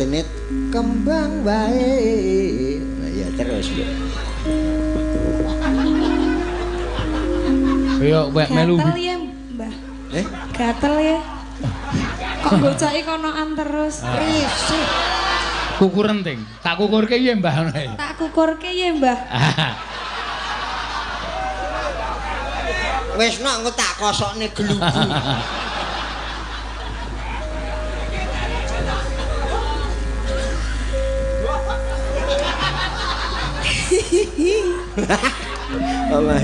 artine kembang wae. Nah, ya terus, Bu. Yo wek melu. Gatel ya, Mbah. Gatel ya. Kok gocoki konoan terus. Risih. Kuku renting. Tak kukurke piye, Mbah ngono. Tak kukurke ya, Mbah. Wis nok engko tak kosokne gelugu. Apa